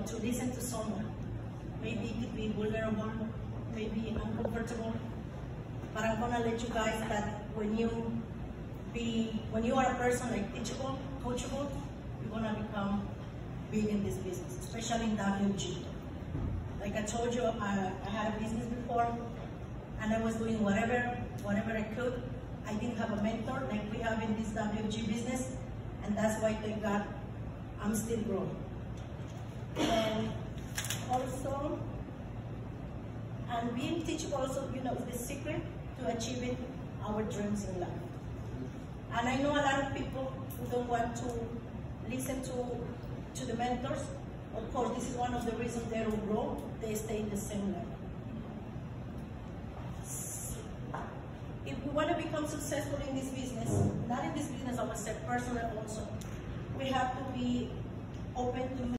to listen to someone. Maybe it could be vulnerable, maybe uncomfortable, but I'm gonna let you guys that when you are a person like teachable, coachable, you're gonna become big in this business, especially in WG. Like I told you, I had a business before, and I was doing whatever I could. I didn't have a mentor like we have in this WG business, and that's why, thank God, I'm still growing. And also, and being teachable also, you know, is the secret to achieving our dreams in life. And I know a lot of people who don't want to listen to the mentors. Of course, this is one of the reasons they don't grow. They stay in the same level. If we want to become successful in this business, not in this business, I would say personal also, we have to be open to